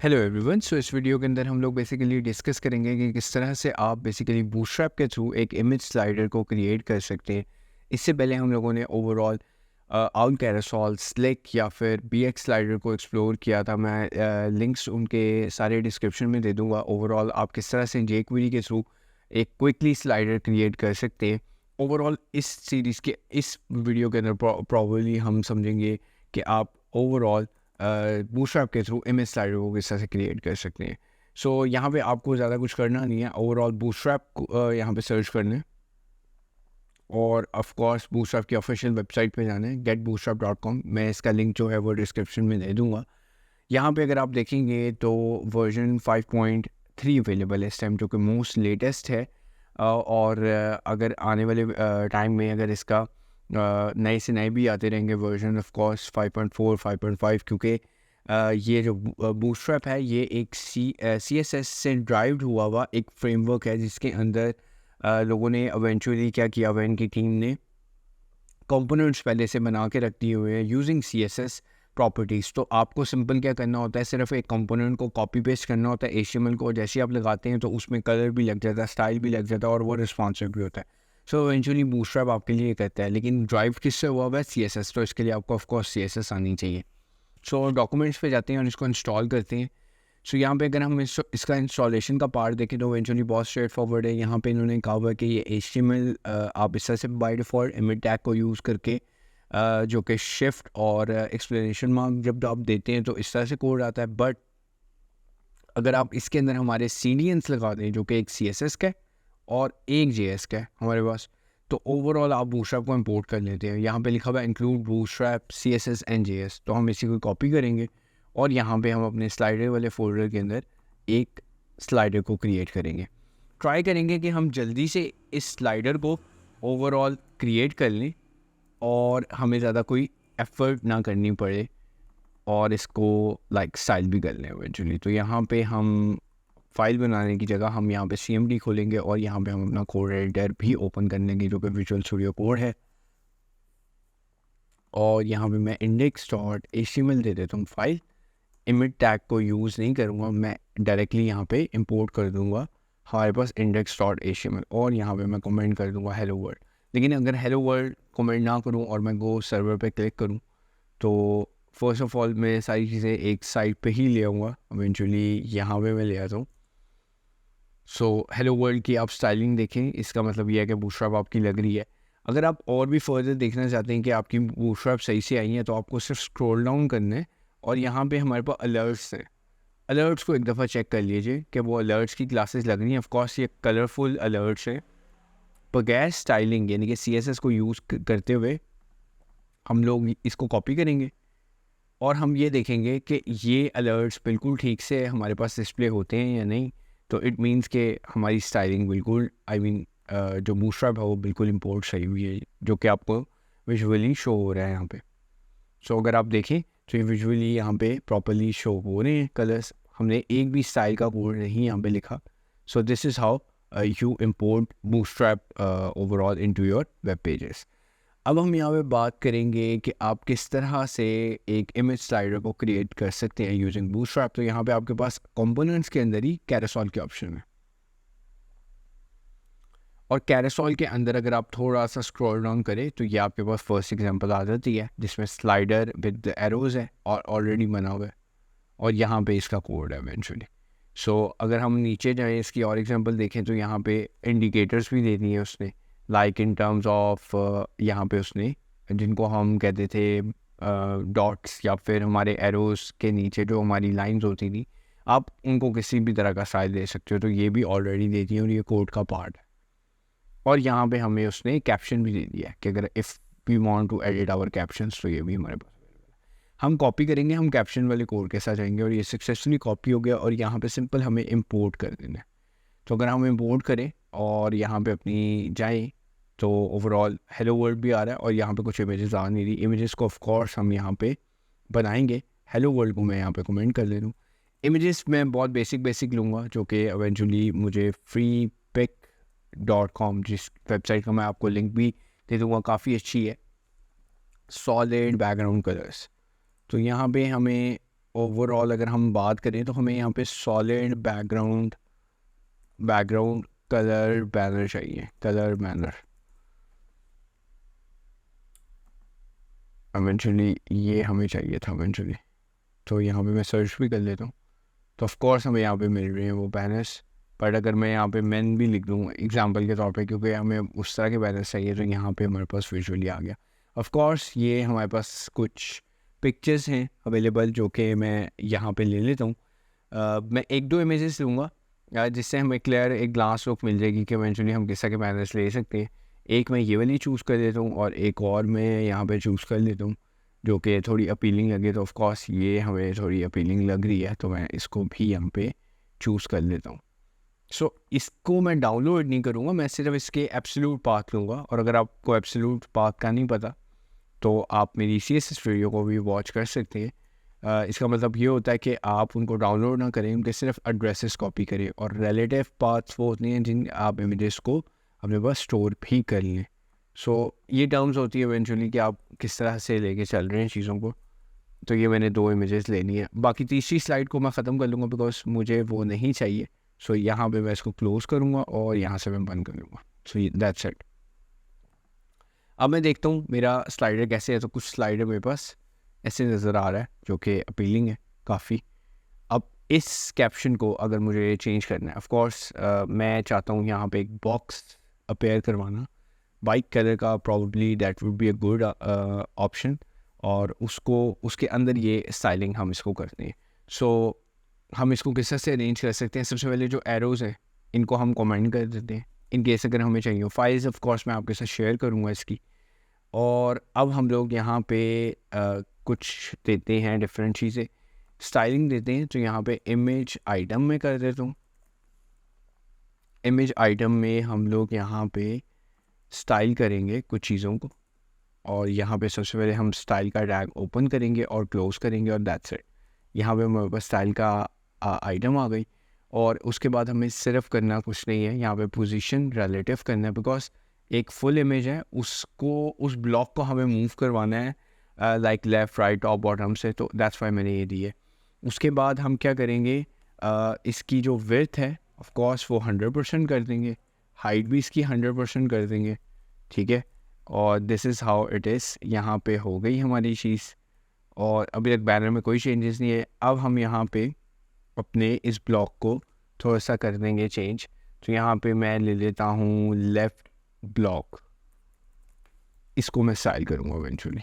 Hello everyone. सो इस video के अंदर हम लोग बेसिकली डिस्कस करेंगे कि किस तरह से आप बेसिकली बूटस्ट्रैप के थ्रू एक इमेज स्लाइडर को क्रिएट कर सकते हैं। इससे पहले हम लोगों ने ओवरऑल आउट कैरोसॉल, स्लिक या फिर BX स्लाइडर को एक्सप्लोर किया था। मैं लिंक्स उनके सारे डिस्क्रिप्शन में दे दूंगा। ओवरऑल आप किस तरह से jQuery के थ्रू एक क्विकली स्लाइडर क्रिएट कर सकते हैं। ओवरऑल इस सीरीज़ के इस वीडियो के अंदर प्रॉबली हम समझेंगे कि आप ओवरऑल बूटस्ट्रैप के थ्रू इमेज स्लाइडर को किस तरह से क्रिएट कर सकते हैं। सो यहाँ पे आपको ज़्यादा कुछ करना नहीं है। ओवरऑल बूटस्ट्रैप यहाँ पे सर्च करना है और ऑफ कोर्स बूटस्ट्रैप की ऑफिशियल वेबसाइट पे जाना है getbootstrap.com। मैं इसका लिंक जो है वो डिस्क्रिप्शन में दे दूँगा। यहाँ पे अगर आप देखेंगे तो वर्जन 5.3 अवेलेबल है इस टाइम, जो कि मोस्ट लेटेस्ट है। और अगर आने वाले टाइम में अगर इसका नए से नए भी आते रहेंगे वर्जन, ऑफ कोर्स 5.4, 5.5, क्योंकि ये जो बूटस्ट्रैप है ये एक CSS से ड्राइव्ड हुआ एक फ्रेमवर्क है, जिसके अंदर लोगों ने इवेंचुअली क्या किया हुआ, इनकी टीम ने कंपोनेंट्स पहले से बना के रख दिए हुए हैं यूजिंग CSS प्रॉपर्टीज़। तो आपको सिंपल क्या करना होता है, सिर्फ एक कंपोनेंट को कॉपी पेस्ट करना होता है HTML को, जैसे ही आप लगाते हैं तो उसमें कलर भी लग जाता है, स्टाइल भी लग जाता है और वो रिस्पॉन्सिव भी होता है। सो इवेंचुअली बूटस्ट्रैप आपके लिए करता है, लेकिन ड्राइव किससे हुआ है? CSS। तो इसके लिए आपको ऑफकोर्स CSS आनी चाहिए। सो डॉक्यूमेंट्स पे जाते हैं और इसको इंस्टॉल करते हैं। सो यहाँ पे अगर हम इसका इंस्टॉलेशन का पार्ट देखें तो इवेंचुअली बहुत स्ट्रेट फॉरवर्ड है। यहाँ पे इन्होंने कहा हुआ है कि ये HTML आप इस तरह से बाय डिफ़ॉल्ट इमेज टैग को यूज़ करके जो कि शिफ्ट और एक्सप्लेनेशन मार्क जब आप देते हैं तो इस तरह से कोड आता है। बट अगर आप इसके अंदर हमारे CDNs लगा दें, जो कि एक CSS का है और एक JS का है हमारे पास, तो ओवरऑल आप बूटस्ट्रैप को इंपोर्ट कर लेते हैं। यहाँ पे लिखा हुआ है include bootstrap CSS and JS। तो हम इसी को कॉपी करेंगे और यहाँ पे हम अपने स्लाइडर वाले फोल्डर के अंदर एक स्लाइडर को क्रिएट करेंगे। ट्राई करेंगे कि हम जल्दी से इस स्लाइडर को ओवरऑल क्रिएट कर लें और हमें ज़्यादा कोई एफर्ट ना करनी पड़े और इसको स्टाइल भी कर लें इवेंचुअली। तो यहाँ पे हम फाइल बनाने की जगह हम यहाँ पे CMD खोलेंगे और यहाँ पे हम अपना कोड एडिटर भी ओपन कर लेंगे, जो कि विजुअल स्टूडियो कोड है। और यहाँ पे मैं index.html दे देता हूँ फाइल। इमेज टैग को यूज़ नहीं करूँगा, मैं डायरेक्टली यहाँ पे इंपोर्ट कर दूँगा हमारे पास index.html और यहाँ पे मैं कमेंट कर दूँगा हेलो वर्ल्ड। लेकिन अगर हेलो वर्ल्ड कमेंट ना करूँ और मैं गो सर्वर पे क्लिक करूँ तो फर्स्ट ऑफ ऑल मैं सारी चीज़ें एक साइड पे ही ले आऊँगा। इवेंचुअली यहाँ पे मैं ले आता हूँ। सो हेलो वर्ल्ड की आप स्टाइलिंग देखें, इसका मतलब ये है कि बूटस्ट्रैप आपकी लग रही है। अगर आप और भी फर्दर देखना चाहते हैं कि आपकी बूटस्ट्रैप सही से आई है तो आपको सिर्फ स्क्रॉल डाउन करना है और यहाँ पे हमारे पास अलर्ट्स हैं। अलर्ट्स को एक दफ़ा चेक कर लीजिए कि वो अलर्ट्स की क्लासेस लग रही हैं। ऑफकोर्स ये कलरफुल अलर्ट्स हैं, बगैर स्टाइलिंग यानी कि CSS को यूज़ करते हुए हम लोग इसको कॉपी करेंगे और हम ये देखेंगे कि ये अलर्ट्स बिल्कुल ठीक से हमारे पास डिस्प्ले होते हैं या नहीं। तो इट मीन्स कि हमारी स्टाइलिंग बिल्कुल जो बूटस्ट्रैप है वो बिल्कुल इंपोर्ट सही हुई है, जो कि आपको विजुअली शो हो रहा है यहाँ पे। सो अगर आप देखें तो ये विजुअली यहाँ पे प्रॉपरली शो हो रहे हैं कलर्स। हमने एक भी स्टाइल का कोड नहीं यहाँ पे लिखा। So this is how you import Bootstrap overall into your web pages। अब हम यहाँ पे बात करेंगे कि आप किस तरह से एक इमेज स्लाइडर को क्रिएट कर सकते हैं यूजिंग Bootstrap। तो यहाँ पे आपके पास कंपोनेंट्स के अंदर ही कैरोसॉल के ऑप्शन है और कैरोसॉल के अंदर अगर आप थोड़ा सा स्क्रॉल डाउन करें तो ये आपके पास फर्स्ट एग्जांपल आ जाती है, जिसमें स्लाइडर विद एरोज है और ऑलरेडी बना हुआ है और यहाँ पे इसका कोड है इवेंचुअली। सो अगर हम नीचे जाएं इसकी और एग्जांपल देखें तो यहाँ पे इंडिकेटर्स भी दे दिए उसने, इन टर्म्स ऑफ यहाँ पे उसने जिनको हम कहते थे डॉट्स या फिर हमारे एरोस के नीचे जो हमारी लाइंस होती थी, आप उनको किसी भी तरह का स्टाइल दे सकते हो। तो ये भी ऑलरेडी दे दिए और ये कोड का पार्ट है। और यहाँ पे हमें उसने कैप्शन भी दे दिया है कि अगर if we want to edit our captions तो ये भी हमारे पास हम कॉपी करेंगे। हम कैप्शन वाले कोड के साथ जाएंगे और ये सक्सेसफुली कॉपी हो गया और यहाँ पे सिंपल हमें इंपोर्ट कर देना है। तो अगर हम इंपोर्ट करें और यहाँ पे अपनी जाएं तो ओवरऑल हेलो वर्ल्ड भी आ रहा है और यहाँ पे कुछ इमेजेस आ नहीं रही। इमेजेस को ऑफ कोर्स हम यहाँ पे बनाएंगे। हेलो वर्ल्ड को मैं यहाँ पे कमेंट कर ले दूँ। इमेजेस मैं बहुत बेसिक लूँगा, जो कि इवेंचुअली मुझे freepik.com, जिस वेबसाइट का मैं आपको लिंक भी दे दूँगा, काफ़ी अच्छी है। सॉलिड बैकग्राउंड कलर्स, तो यहाँ पे हमें ओवरऑल अगर हम बात करें तो हमें यहाँ पे सॉलिड बैकग्राउंड कलर बैनर चाहिए, कलर बैनर इवेंचुअली ये हमें चाहिए था इवेंचुअली। तो यहाँ पे मैं सर्च भी कर लेता हूँ, तो ऑफ कोर्स हमें यहाँ पे मिल रहे हैं वो बैनर्स। बट अगर मैं यहाँ पे मैन भी लिख दूँ एग्जांपल के तौर पे, क्योंकि हमें उस तरह के बैनर्स चाहिए, तो यहाँ पे हमारे पास विजुअली आ गया। ऑफ कोर्स ये हमारे पास कुछ पिक्चर्स हैं अवेलेबल जो कि मैं यहाँ पे ले लेता हूँ। मैं एक दो इमेजेस लूँगा जिससे हमें क्लियर एक ग्लास लुक मिल जाएगी कि इवेंचुअली हम किस तरह के बैनर्स ले सकते हैं। एक मैं ये वाली चूज़ कर लेता हूँ और एक और मैं यहाँ पे चूज़ कर लेता हूँ जो कि थोड़ी अपीलिंग लगे। तो ऑफ कोर्स ये हमें थोड़ी अपीलिंग लग रही है, तो मैं इसको भी यहाँ पे चूज़ कर लेता हूँ। सो इसको मैं डाउनलोड नहीं करूँगा, मैं सिर्फ इसके एब्सोल्यूट पाथ लूँगा। और अगर आपको एब्सोल्यूट पाथ का नहीं पता तो आप मेरी CSS वीडियो को भी वॉच कर सकते हैं। इसका मतलब ये होता है कि आप उनको डाउनलोड ना करें, उनके सिर्फ एड्रेसेस कॉपी करें। और रिलेटिव पाथ्स वो होती हैं जिन आप इमेजेस को अपने पास स्टोर भी कर लें। सो ये टर्म्स होती है इवेंचुअली कि आप किस तरह से लेके चल रहे हैं चीज़ों को। तो ये मैंने 2 इमेजेस लेनी है, बाकी तीसरी स्लाइड को मैं ख़त्म कर लूँगा बिकॉज मुझे वो नहीं चाहिए। सो यहाँ पे मैं इसको क्लोज़ करूँगा और यहाँ से मैं बंद कर लूँगा। So that's it. अब मैं देखता हूँ मेरा स्लाइडर कैसे है। तो कुछ स्लाइडर मेरे पास ऐसे नज़र आ रहा है जो कि अपीलिंग है काफ़ी। अब इस कैप्शन को अगर मुझे चेंज करना है, ऑफ कोर्स मैं चाहता हूँ यहाँ पे एक बॉक्स अपेयर करवाना वाइट कलर का, probably that would be a good option. और उसको उसके अंदर ये स्टाइलिंग हम इसको करते हैं। सो हम इसको किस तरह से अरेंज कर सकते हैं? सबसे पहले जो एरोज़ हैं इनको हम कमेंट कर देते हैं इन केस अगर हमें चाहिए। फाइल्स ऑफ कोर्स मैं आपके साथ शेयर करूँगा इसकी। और अब हम लोग यहाँ पे कुछ देते हैं डिफरेंट चीज़ें, स्टाइलिंग देते हैं। तो यहाँ पे इमेज आइटम में कर देता हूँ। इमेज आइटम में हम लोग यहाँ पे स्टाइल करेंगे कुछ चीज़ों को। और यहाँ पे सबसे पहले हम स्टाइल का टैग ओपन करेंगे और क्लोज़ करेंगे और दैट्स इट। यहाँ पे हमारे पास स्टाइल का आइटम आ गई। और उसके बाद हमें सिर्फ करना कुछ नहीं है, यहाँ पे पोजीशन रिलेटिव करना है बिकॉज एक फुल इमेज है, उसको उस ब्लॉक को हमें मूव करवाना है like left right top bottom से। तो दैट्स वाई मैंने ये दी है। उसके बाद हम क्या करेंगे, इसकी जो विड्थ है ऑफ कोर्स वो 100% कर देंगे, हाइट भी इसकी 100% कर देंगे, ठीक है। और this is how it is. यहाँ पे हो गई हमारी चीज़ और अभी तक बैनर में कोई चेंजेस नहीं है। अब हम यहाँ पे अपने इस ब्लॉक को थोड़ा सा कर देंगे चेंज। तो यहाँ पे मैं ले लेता हूँ लेफ़्ट ब्लॉक, इसको मैं स्टाइल करूँगा इवेंचुअली।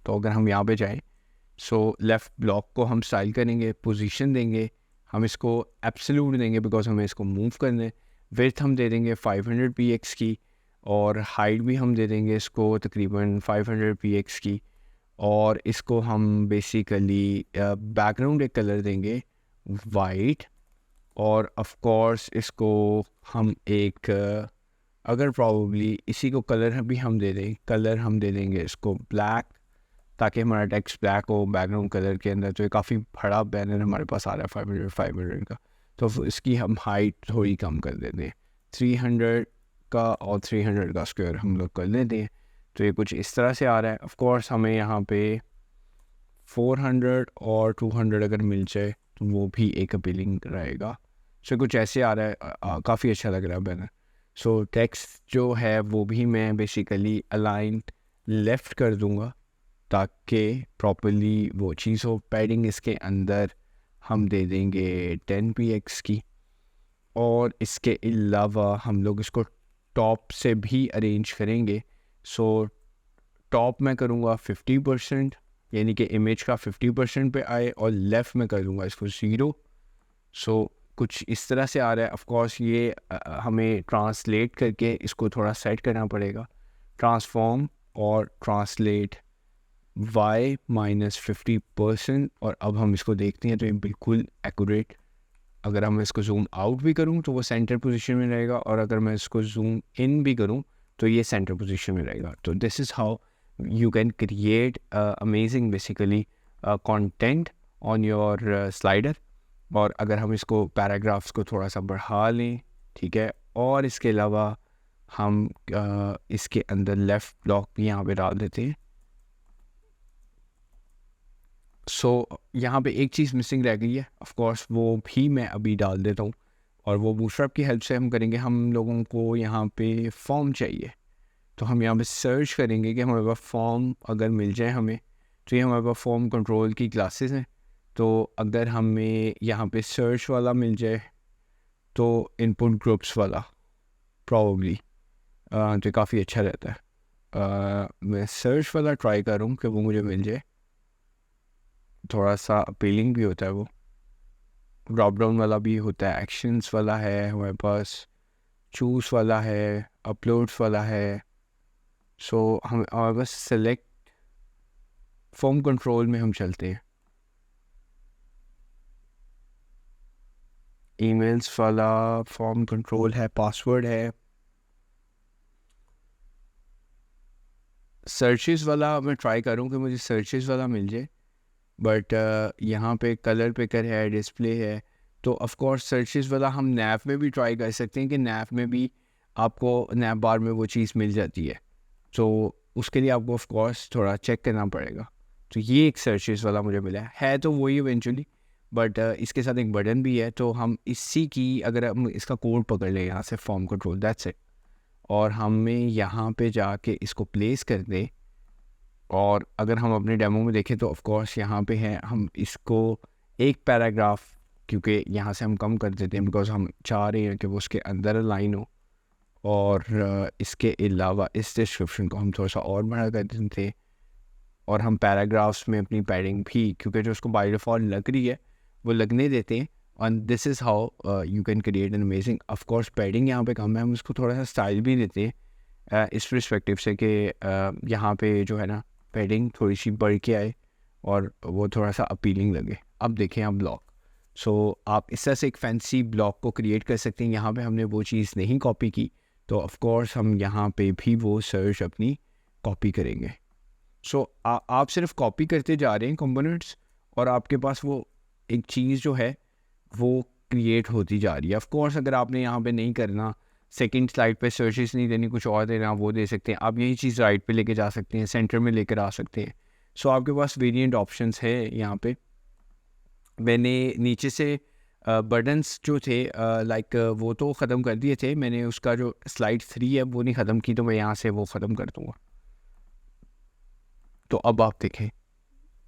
तो अगर हम यहाँ पे जाएँ, सो लेफ़्ट ब्लॉक को हम स्टाइल करेंगे, पोजीशन देंगे, हम इसको एब्सोल्यूट देंगे बिकॉज हमें इसको मूव करना है। विड्थ हम दे देंगे 500 px की और हाइट भी हम दे देंगे इसको तकरीबन 500 px की। और इसको हम बेसिकली बैकग्राउंड एक कलर देंगे वाइट। और ऑफ कोर्स इसको हम एक अगर प्रॉब्ली इसी को कलर भी हम दे दें, कलर हम दे देंगे इसको ब्लैक, ताकि हमारा टेक्स्ट ब्लैक हो बैकग्राउंड कलर के अंदर। तो ये काफ़ी बड़ा बैनर हमारे पास आ रहा है 500 का। तो इसकी हम हाइट थोड़ी कम कर देते हैं, 300 का और 300 का स्क्वायर हम लोग कर लेते हैं। तो ये कुछ इस तरह से आ रहा है। ऑफ कोर्स हमें यहाँ पे 400 और 200 अगर मिल जाए तो वो भी एक अपीलिंग रहेगा। सो कुछ ऐसे आ रहा है, काफ़ी अच्छा लग रहा है बैनर। सो टेक्स्ट जो है वो भी मैं बेसिकली अलाइन लेफ़्ट कर दूँगा ताकि प्रॉपर्ली वो चीज़ हो। पैडिंग इसके अंदर हम दे देंगे 10 px की। और इसके अलावा हम लोग इसको टॉप से भी अरेंज करेंगे। सो टॉप में करूँगा 50%, यानी कि इमेज का 50% पे आए, और लेफ़्ट में कर दूँगा इसको 0। सो कुछ इस तरह से आ रहा है। ऑफ कोर्स ये हमें ट्रांसलेट करके इसको थोड़ा सेट करना पड़ेगा, ट्रांसफॉर्म और ट्रांसलेट y -50%। और अब हम इसको देखते हैं तो ये बिल्कुल एक्यूरेट। अगर हम इसको जूम आउट भी करूं तो वो सेंटर पोजीशन में रहेगा, और अगर मैं इसको जूम इन भी करूं तो ये सेंटर पोजीशन में रहेगा। तो this is how you can create amazing basically content on your slider. और अगर हम इसको पैराग्राफ्स को थोड़ा सा बढ़ा लें, ठीक है, और इसके अलावा हम इसके अंदर लेफ़्ट ब्लॉक भी यहाँ पे डाल देते हैं। सो यहाँ पे एक चीज़ मिसिंग रह गई है, ऑफ कोर्स वो भी मैं अभी डाल देता हूँ, और वो बूटस्ट्रैप की हेल्प से हम करेंगे। हम लोगों को यहाँ पे फॉर्म चाहिए, तो हम यहाँ पे सर्च करेंगे कि हमारे पास फॉर्म अगर मिल जाए हमें, तो ये हमारे पास फॉर्म कंट्रोल की क्लासेस हैं। तो अगर हमें यहाँ पे सर्च वाला मिल जाए, तो इनपुट ग्रुप्स वाला प्रॉब्ली तो काफ़ी अच्छा रहता है। मैं सर्च वाला ट्राई करूँ कि वो मुझे मिल जाए, थोड़ा सा अपीलिंग भी होता है वो। ड्रॉप डाउन वाला भी होता है, एक्शंस वाला है हमारे पास, चूज़ वाला है, अपलोड्स वाला है। सो हम हमारे पास सेलेक्ट फॉर्म कंट्रोल में हम चलते हैं। ईमेल्स वाला फॉर्म कंट्रोल है, पासवर्ड है। सर्चेस वाला मैं ट्राई करूँ कि मुझे सर्चेस वाला मिल जाए, बट यहाँ पे कलर पिकर है, डिस्प्ले है। तो ऑफ कोर्स सर्चेस वाला हम नैव में भी ट्राई कर सकते हैं कि नैव में भी आपको नैव बार में वो चीज़ मिल जाती है। तो उसके लिए आपको ऑफ कोर्स थोड़ा चेक करना पड़ेगा। तो ये एक सर्चेस वाला मुझे मिला है तो वही इवेंचुअली, बट इसके साथ एक बटन भी है। तो हम इसी की अगर हम इसका कोड पकड़ लें यहाँ से, फॉर्म कंट्रोल, दैट्स इट, और हमें यहाँ पे जाके इसको प्लेस कर दें। और अगर हम अपने डेमो में देखें तो ऑफ कोर्स यहाँ पे है, हम इसको एक पैराग्राफ, क्योंकि यहाँ से हम कम कर देते हैं बिकॉज हम चाह रहे हैं कि वो उसके अंदर लाइन हो, और इसके अलावा इस डिस्क्रिप्शन को हम थोड़ा सा और बड़ा कर देते हैं, और हम पैराग्राफ्स में अपनी पैडिंग भी, क्योंकि जो उसको बाय डिफ़ॉल्ट लग रही है वो लगने देते हैं। And this is how you can create an amazing. Of course padding यहाँ पे कम है, हम उसको थोड़ा सा स्टाइल भी देते हैं इस पर्सपेक्टिव से कि यहाँ पे जो है ना पैडिंग थोड़ी सी बढ़ के आए और वो थोड़ा सा अपीलिंग लगे। अब देखें आप ब्लॉक, सो आप इस तरह से एक फैंसी ब्लॉक को क्रिएट कर सकते हैं। यहाँ पे हमने वो चीज़ नहीं कॉपी की, तो ऑफ कोर्स हम यहाँ पे भी वो सर्च अपनी कॉपी करेंगे। सो आप सिर्फ कॉपी करते जा रहे हैं कंपोनेंट्स, और आपके पास वो एक चीज़ जो है वो क्रिएट होती जा रही है। ऑफ कोर्स अगर आपने यहाँ पे नहीं करना, सेकंड स्लाइड पे सर्चेस नहीं देनी, कुछ और देना, वो दे सकते हैं। आप यही चीज़ राइट पे लेके जा सकते हैं, सेंटर में लेकर आ सकते हैं। सो आपके पास वेरिएंट ऑप्शंस है यहाँ पे। मैंने नीचे से बटन्स जो थे लाइक वो तो ख़त्म कर दिए थे मैंने, उसका जो स्लाइड 3 है वो नहीं ख़त्म की, तो मैं यहाँ से वो ख़त्म कर दूँगा। तो अब आप देखें,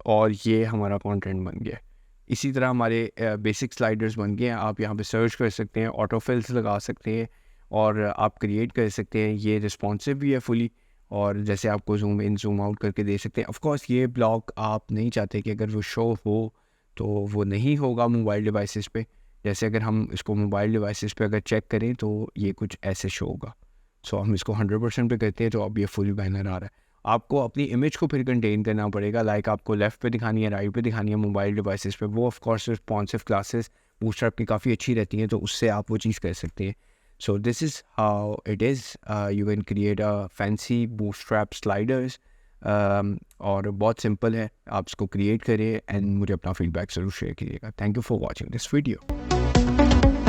और ये हमारा कंटेंट बन गया है। इसी तरह हमारे बेसिक स्लाइडर्स बन गए हैं। आप यहाँ पे सर्च कर सकते हैं, ऑटो फिल्स लगा सकते हैं, और आप क्रिएट कर सकते हैं। ये रिस्पॉन्सिव भी है फुली, और जैसे आपको जूम इन जूम आउट करके दे सकते हैं। ऑफ कोर्स ये ब्लॉक आप नहीं चाहते कि अगर वो शो हो तो वो नहीं होगा मोबाइल डिवाइसेस पे। जैसे अगर हम इसको मोबाइल डिवाइसेस पे अगर चेक करें तो ये कुछ ऐसे शो होगा। सो हम इसको 100% पे करते हैं, तो अब ये फुल बैनर आ रहा है। आपको अपनी इमेज को फिर कंटेन करना पड़ेगा, लाइक आपको लेफ़्ट पे दिखानी है, राइट पे दिखानी है मोबाइल डिवाइसेस पे। वो of course responsive classes bootstrap की काफ़ी अच्छी रहती हैं, तो उससे आप वो चीज़ कर सकते हैं। So this is how it is, you can create a fancy bootstrap sliders, और बहुत सिंपल है। आप इसको क्रिएट करें एंड मुझे अपना फीडबैक ज़रूर शेयर कीजिएगा। Thank you for watching this video.